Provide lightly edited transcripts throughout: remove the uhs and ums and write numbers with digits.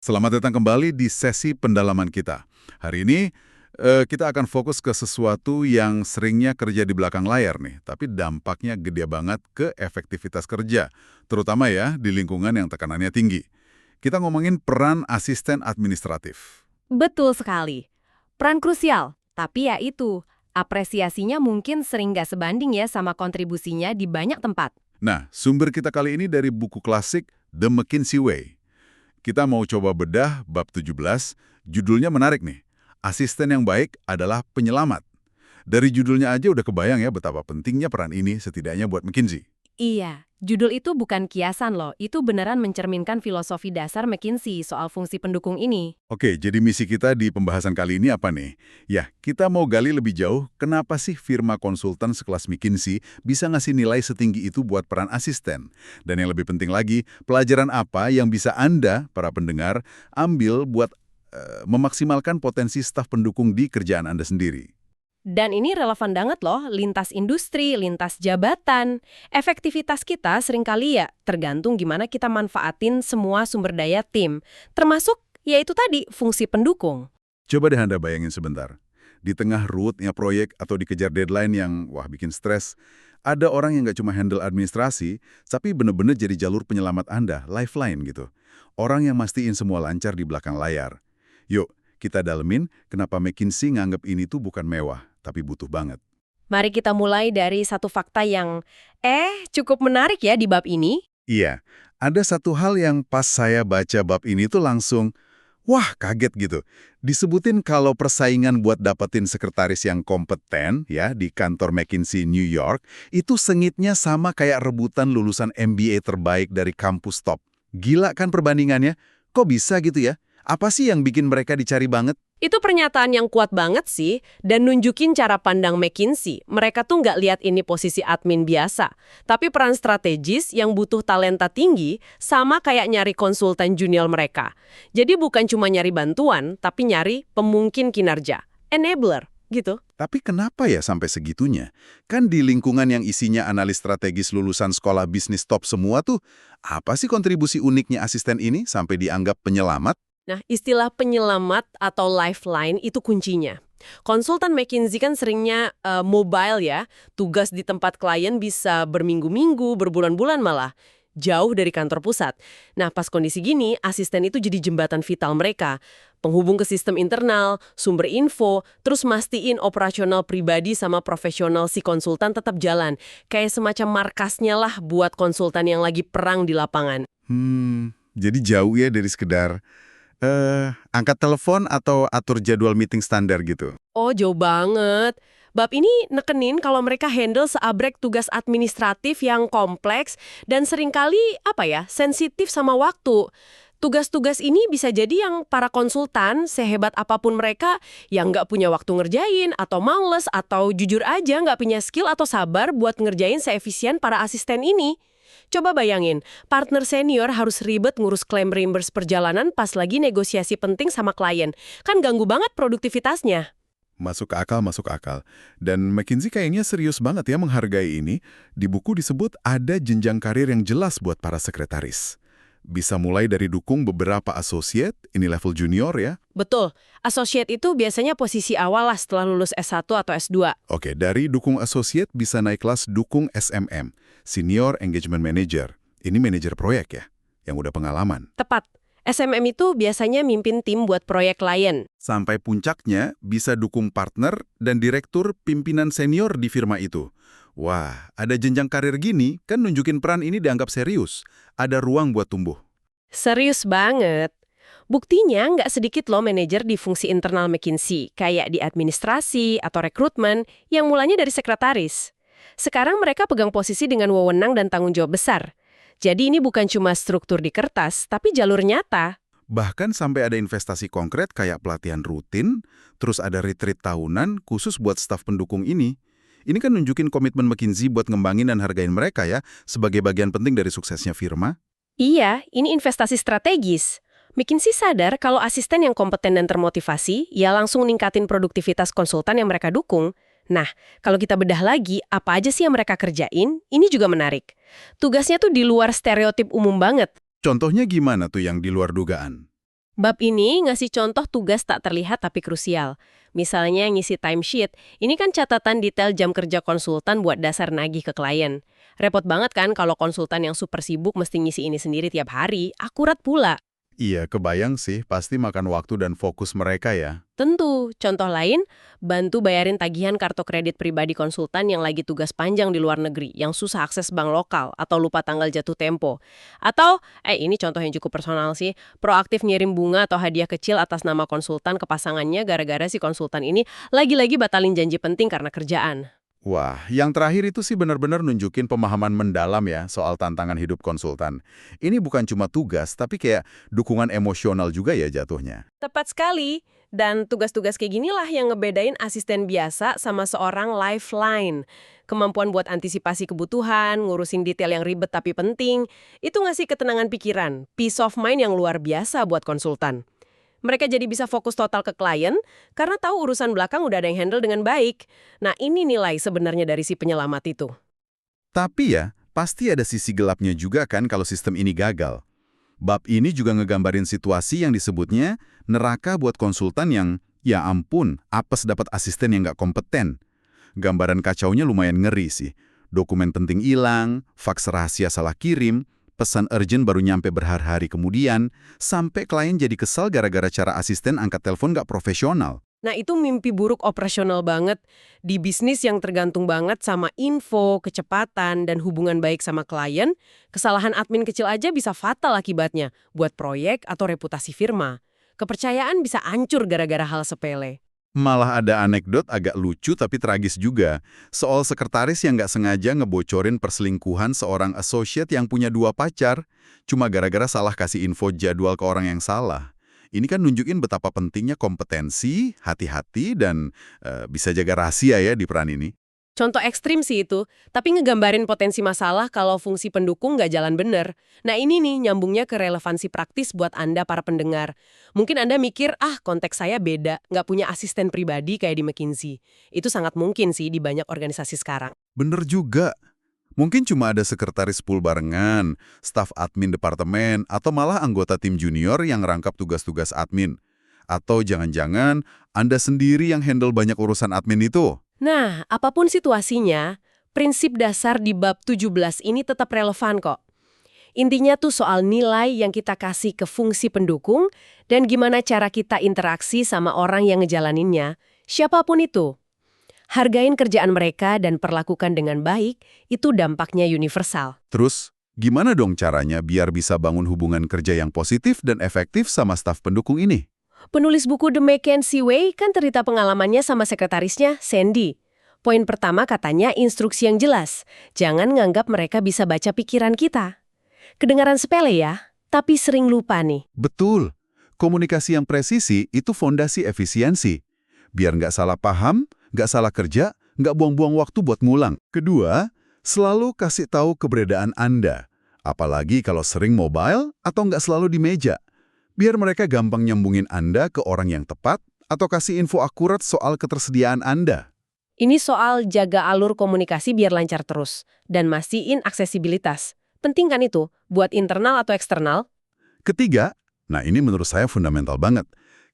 Selamat datang kembali di sesi pendalaman kita. Hari ini kita akan fokus ke sesuatu yang seringnya kerja di belakang layar nih, tapi dampaknya gede banget ke efektivitas kerja, terutama ya di lingkungan yang tekanannya tinggi. Kita ngomongin peran asisten administratif. Betul sekali. Peran krusial, tapi ya itu, apresiasinya mungkin sering nggak sebanding ya sama kontribusinya di banyak tempat. Nah, sumber kita kali ini dari buku klasik The McKinsey Way. Kita mau coba bedah bab 17, judulnya menarik nih. Asisten yang baik adalah penyelamat. Dari judulnya aja udah kebayang ya betapa pentingnya peran ini setidaknya buat McKinsey. Iya, judul itu bukan kiasan loh, itu beneran mencerminkan filosofi dasar McKinsey soal fungsi pendukung ini. Oke, jadi misi kita di pembahasan kali ini apa nih? Ya, kita mau gali lebih jauh kenapa sih firma konsultan sekelas McKinsey bisa ngasih nilai setinggi itu buat peran asisten. Dan yang lebih penting lagi, pelajaran apa yang bisa Anda, para pendengar, ambil buat memaksimalkan potensi staf pendukung di kerjaan Anda sendiri. Dan ini relevan banget loh, lintas industri, lintas jabatan. Efektivitas kita seringkali ya tergantung gimana kita manfaatin semua sumber daya tim. Termasuk, yaitu tadi, fungsi pendukung. Coba deh Anda bayangin sebentar. Di tengah ruwetnya proyek atau dikejar deadline yang, bikin stres, ada orang yang nggak cuma handle administrasi, tapi bener-bener jadi jalur penyelamat Anda, lifeline gitu. Orang yang mastiin semua lancar di belakang layar. Yuk, kita dalemin kenapa McKinsey nganggap ini tuh bukan mewah, tapi butuh banget. Mari kita mulai dari satu fakta yang, cukup menarik ya di bab ini. Iya, ada satu hal yang pas saya baca bab ini tuh langsung, wah kaget gitu. Disebutin kalau persaingan buat dapetin sekretaris yang kompeten ya di kantor McKinsey New York, itu sengitnya sama kayak rebutan lulusan MBA terbaik dari kampus top. Gila kan perbandingannya? Kok bisa gitu ya? Apa sih yang bikin mereka dicari banget? Itu pernyataan yang kuat banget sih, dan nunjukin cara pandang McKinsey. Mereka tuh nggak lihat ini posisi admin biasa, tapi peran strategis yang butuh talenta tinggi sama kayak nyari konsultan junior mereka. Jadi bukan cuma nyari bantuan, tapi nyari pemungkin kinerja. Enabler, gitu. Tapi kenapa ya sampai segitunya? Kan di lingkungan yang isinya analis strategis lulusan sekolah bisnis top semua tuh, apa sih kontribusi uniknya asisten ini sampai dianggap penyelamat? Nah, istilah penyelamat atau lifeline itu kuncinya. Konsultan McKinsey kan seringnya mobile ya, tugas di tempat klien bisa berminggu-minggu, berbulan-bulan malah, jauh dari kantor pusat. Nah, pas kondisi gini, asisten itu jadi jembatan vital mereka. Penghubung ke sistem internal, sumber info, terus mastiin operasional pribadi sama profesional si konsultan tetap jalan. Kayak semacam markasnya lah buat konsultan yang lagi perang di lapangan. Jadi jauh ya dari sekedar angkat telepon atau atur jadwal meeting standar gitu. Oh, jauh banget. Bab ini nekenin kalau mereka handle seabrek tugas administratif yang kompleks dan seringkali, sensitif sama waktu. Tugas-tugas ini bisa jadi yang para konsultan, sehebat apapun mereka, yang nggak punya waktu ngerjain, atau males, atau jujur aja nggak punya skill atau sabar buat ngerjain seefisien para asisten ini. Coba bayangin, partner senior harus ribet ngurus klaim reimburse perjalanan pas lagi negosiasi penting sama klien. Kan ganggu banget produktivitasnya. Masuk akal, masuk akal. Dan McKinsey kayaknya serius banget ya menghargai ini. Di buku disebut ada jenjang karir yang jelas buat para sekretaris. Bisa mulai dari dukung beberapa associate, ini level junior ya. Betul, associate itu biasanya posisi awal lah setelah lulus S1 atau S2. Oke, dari dukung associate bisa naik kelas dukung SMM, Senior Engagement Manager. Ini manajer proyek ya, yang udah pengalaman. Tepat, SMM itu biasanya mimpin tim buat proyek klien. Sampai puncaknya bisa dukung partner dan direktur pimpinan senior di firma itu. Wah, ada jenjang karir gini, kan nunjukin peran ini dianggap serius. Ada ruang buat tumbuh. Serius banget. Buktinya nggak sedikit loh manajer di fungsi internal McKinsey, kayak di administrasi atau rekrutmen, yang mulanya dari sekretaris. Sekarang mereka pegang posisi dengan wewenang dan tanggung jawab besar. Jadi ini bukan cuma struktur di kertas, tapi jalur nyata. Bahkan sampai ada investasi konkret kayak pelatihan rutin, terus ada retreat tahunan khusus buat staf pendukung ini. Ini kan nunjukin komitmen McKinsey buat ngembangin dan hargain mereka ya, sebagai bagian penting dari suksesnya firma. Iya, ini investasi strategis. McKinsey sadar kalau asisten yang kompeten dan termotivasi, ya langsung ningkatin produktivitas konsultan yang mereka dukung. Nah, kalau kita bedah lagi, apa aja sih yang mereka kerjain? Ini juga menarik. Tugasnya tuh di luar stereotip umum banget. Contohnya gimana tuh yang di luar dugaan? Bab ini ngasih contoh tugas tak terlihat tapi krusial. Misalnya ngisi timesheet, ini kan catatan detail jam kerja konsultan buat dasar nagih ke klien. Repot banget kan kalau konsultan yang super sibuk mesti ngisi ini sendiri tiap hari, akurat pula. Iya, kebayang sih, pasti makan waktu dan fokus mereka ya. Tentu, contoh lain, bantu bayarin tagihan kartu kredit pribadi konsultan yang lagi tugas panjang di luar negeri, yang susah akses bank lokal, atau lupa tanggal jatuh tempo. Atau, ini contoh yang cukup personal sih, proaktif ngirim bunga atau hadiah kecil atas nama konsultan ke pasangannya gara-gara si konsultan ini lagi-lagi batalin janji penting karena kerjaan. Wah, yang terakhir itu sih benar-benar nunjukin pemahaman mendalam ya soal tantangan hidup konsultan. Ini bukan cuma tugas, tapi kayak dukungan emosional juga ya jatuhnya. Tepat sekali. Dan tugas-tugas kayak ginilah yang ngebedain asisten biasa sama seorang lifeline. Kemampuan buat antisipasi kebutuhan, ngurusin detail yang ribet tapi penting, itu ngasih ketenangan pikiran, peace of mind yang luar biasa buat konsultan. Mereka jadi bisa fokus total ke klien karena tahu urusan belakang udah ada yang handle dengan baik. Nah, ini nilai sebenarnya dari si penyelamat itu. Tapi ya, pasti ada sisi gelapnya juga kan kalau sistem ini gagal. Bab ini juga ngegambarin situasi yang disebutnya neraka buat konsultan yang, ya ampun, apes dapat asisten yang nggak kompeten. Gambaran kacaunya lumayan ngeri sih. Dokumen penting hilang, faks rahasia salah kirim, pesan urgent baru nyampe berhari-hari kemudian, sampai klien jadi kesal gara-gara cara asisten angkat telepon nggak profesional. Nah, itu mimpi buruk operasional banget. Di bisnis yang tergantung banget sama info, kecepatan, dan hubungan baik sama klien, kesalahan admin kecil aja bisa fatal akibatnya buat proyek atau reputasi firma. Kepercayaan bisa hancur gara-gara hal sepele. Malah ada anekdot agak lucu tapi tragis juga. Soal sekretaris yang nggak sengaja ngebocorin perselingkuhan seorang associate yang punya 2 pacar, cuma gara-gara salah kasih info jadwal ke orang yang salah. Ini kan nunjukin betapa pentingnya kompetensi, hati-hati, dan bisa jaga rahasia ya di peran ini. Contoh ekstrim sih itu, tapi ngegambarin potensi masalah kalau fungsi pendukung nggak jalan bener. Nah ini nih nyambungnya ke relevansi praktis buat Anda para pendengar. Mungkin Anda mikir, konteks saya beda, nggak punya asisten pribadi kayak di McKinsey. Itu sangat mungkin sih di banyak organisasi sekarang. Bener juga. Mungkin cuma ada sekretaris pool barengan, staf admin departemen, atau malah anggota tim junior yang rangkap tugas-tugas admin. Atau jangan-jangan Anda sendiri yang handle banyak urusan admin itu. Nah, apapun situasinya, prinsip dasar di bab 17 ini tetap relevan kok. Intinya tuh soal nilai yang kita kasih ke fungsi pendukung dan gimana cara kita interaksi sama orang yang ngejalaninnya, siapapun itu. Hargain kerjaan mereka dan perlakukan dengan baik, itu dampaknya universal. Terus, gimana dong caranya biar bisa bangun hubungan kerja yang positif dan efektif sama staf pendukung ini? Penulis buku The McKinsey Way kan cerita pengalamannya sama sekretarisnya, Sandy. Poin pertama katanya instruksi yang jelas. Jangan nganggap mereka bisa baca pikiran kita. Kedengaran sepele ya, tapi sering lupa nih. Betul. Komunikasi yang presisi itu fondasi efisiensi. Biar nggak salah paham, nggak salah kerja, nggak buang-buang waktu buat ngulang. Kedua, selalu kasih tahu keberadaan Anda. Apalagi kalau sering mobile atau nggak selalu di meja. Biar mereka gampang nyambungin Anda ke orang yang tepat atau kasih info akurat soal ketersediaan Anda. Ini soal jaga alur komunikasi biar lancar terus. Dan mastiin aksesibilitas. Penting kan itu, buat internal atau eksternal? Ketiga, nah ini menurut saya fundamental banget.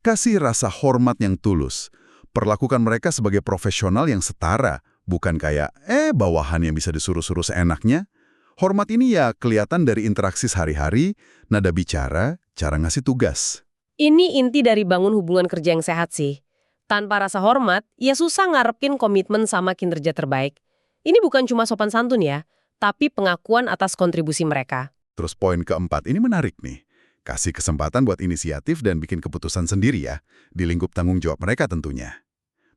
Kasih rasa hormat yang tulus. Perlakukan mereka sebagai profesional yang setara. Bukan kayak, bawahan yang bisa disuruh-suruh seenaknya. Hormat ini ya kelihatan dari interaksi sehari-hari, nada bicara, cara ngasih tugas. Ini inti dari bangun hubungan kerja yang sehat sih. Tanpa rasa hormat, ya susah ngarepin komitmen sama kinerja terbaik. Ini bukan cuma sopan santun ya, tapi pengakuan atas kontribusi mereka. Terus poin keempat ini menarik nih. Kasih kesempatan buat inisiatif dan bikin keputusan sendiri ya, di lingkup tanggung jawab mereka tentunya.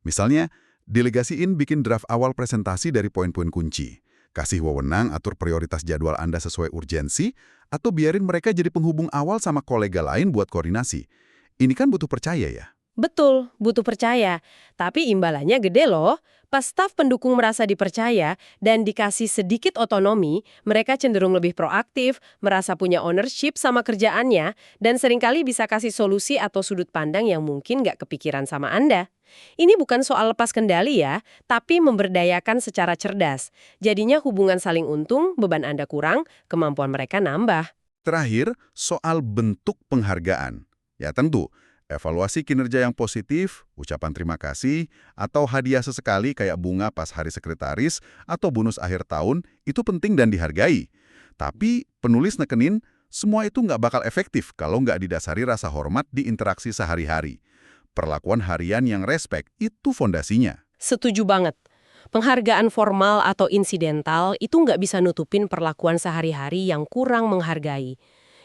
Misalnya, delegasiin bikin draft awal presentasi dari poin-poin kunci. Kasih wewenang atur prioritas jadwal Anda sesuai urgensi, atau biarin mereka jadi penghubung awal sama kolega lain buat koordinasi. Ini kan butuh percaya ya. Betul, butuh percaya. Tapi imbalannya gede loh. Pas staf pendukung merasa dipercaya dan dikasih sedikit otonomi, mereka cenderung lebih proaktif, merasa punya ownership sama kerjaannya, dan seringkali bisa kasih solusi atau sudut pandang yang mungkin nggak kepikiran sama Anda. Ini bukan soal lepas kendali ya, tapi memberdayakan secara cerdas. Jadinya hubungan saling untung, beban Anda kurang, kemampuan mereka nambah. Terakhir, soal bentuk penghargaan. Ya tentu, evaluasi kinerja yang positif, ucapan terima kasih, atau hadiah sesekali kayak bunga pas hari sekretaris atau bonus akhir tahun itu penting dan dihargai. Tapi penulis nekenin, semua itu nggak bakal efektif kalau nggak didasari rasa hormat di interaksi sehari-hari. Perlakuan harian yang respek itu fondasinya. Setuju banget. Penghargaan formal atau insidental itu nggak bisa nutupin perlakuan sehari-hari yang kurang menghargai.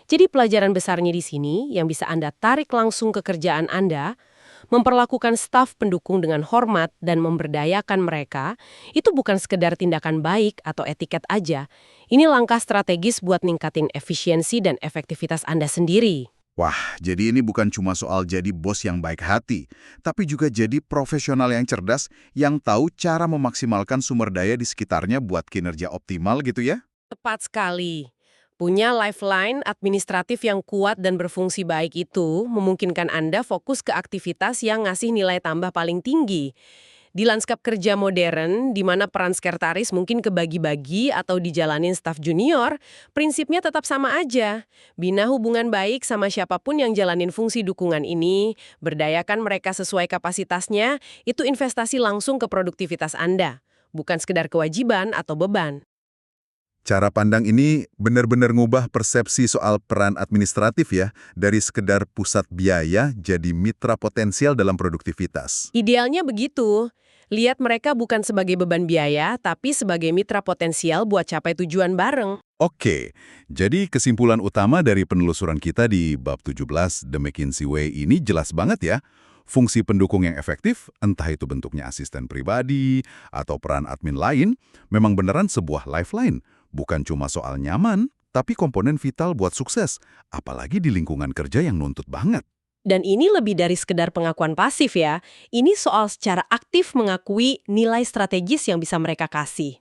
Jadi pelajaran besarnya di sini yang bisa Anda tarik langsung ke kerjaan Anda, memperlakukan staf pendukung dengan hormat dan memberdayakan mereka, itu bukan sekedar tindakan baik atau etiket aja. Ini langkah strategis buat ningkatin efisiensi dan efektivitas Anda sendiri. Wah, jadi ini bukan cuma soal jadi bos yang baik hati, tapi juga jadi profesional yang cerdas yang tahu cara memaksimalkan sumber daya di sekitarnya buat kinerja optimal gitu ya? Tepat sekali. Punya lifeline administratif yang kuat dan berfungsi baik itu memungkinkan Anda fokus ke aktivitas yang ngasih nilai tambah paling tinggi. Di lanskap kerja modern, di mana peran sekretaris mungkin kebagi-bagi atau dijalanin staf junior, prinsipnya tetap sama aja. Bina hubungan baik sama siapapun yang jalanin fungsi dukungan ini, berdayakan mereka sesuai kapasitasnya, itu investasi langsung ke produktivitas Anda, bukan sekedar kewajiban atau beban. Cara pandang ini benar-benar ngubah persepsi soal peran administratif ya, dari sekedar pusat biaya jadi mitra potensial dalam produktivitas. Idealnya begitu. Lihat mereka bukan sebagai beban biaya, tapi sebagai mitra potensial buat capai tujuan bareng. Oke, jadi kesimpulan utama dari penelusuran kita di bab 17 The McKinsey Way ini jelas banget ya. Fungsi pendukung yang efektif, entah itu bentuknya asisten pribadi atau peran admin lain, memang beneran sebuah lifeline. Bukan cuma soal nyaman, tapi komponen vital buat sukses, apalagi di lingkungan kerja yang nuntut banget. Dan ini lebih dari sekedar pengakuan pasif ya. Ini soal secara aktif mengakui nilai strategis yang bisa mereka kasih.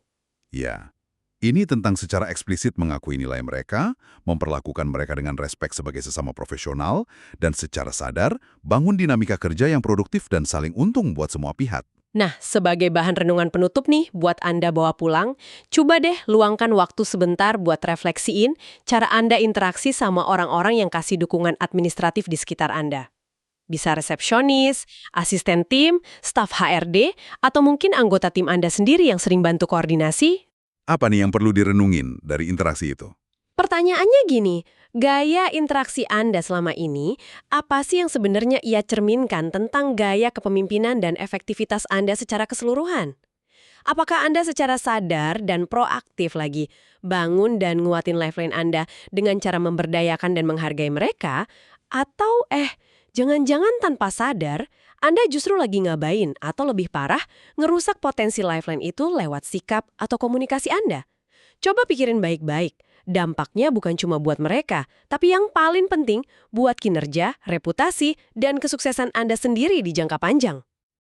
Ya, ini tentang secara eksplisit mengakui nilai mereka, memperlakukan mereka dengan respek sebagai sesama profesional, dan secara sadar bangun dinamika kerja yang produktif dan saling untung buat semua pihak. Nah, sebagai bahan renungan penutup nih buat Anda bawa pulang, coba deh luangkan waktu sebentar buat refleksiin cara Anda interaksi sama orang-orang yang kasih dukungan administratif di sekitar Anda. Bisa resepsionis, asisten tim, staf HRD, atau mungkin anggota tim Anda sendiri yang sering bantu koordinasi. Apa nih yang perlu direnungin dari interaksi itu? Pertanyaannya gini, gaya interaksi Anda selama ini, apa sih yang sebenarnya ia cerminkan tentang gaya kepemimpinan dan efektivitas Anda secara keseluruhan? Apakah Anda secara sadar dan proaktif lagi bangun dan nguatin lifeline Anda dengan cara memberdayakan dan menghargai mereka? Atau jangan-jangan tanpa sadar, Anda justru lagi ngabain atau lebih parah, ngerusak potensi lifeline itu lewat sikap atau komunikasi Anda? Coba pikirin baik-baik. Dampaknya bukan cuma buat mereka, tapi yang paling penting buat kinerja, reputasi, dan kesuksesan Anda sendiri di jangka panjang.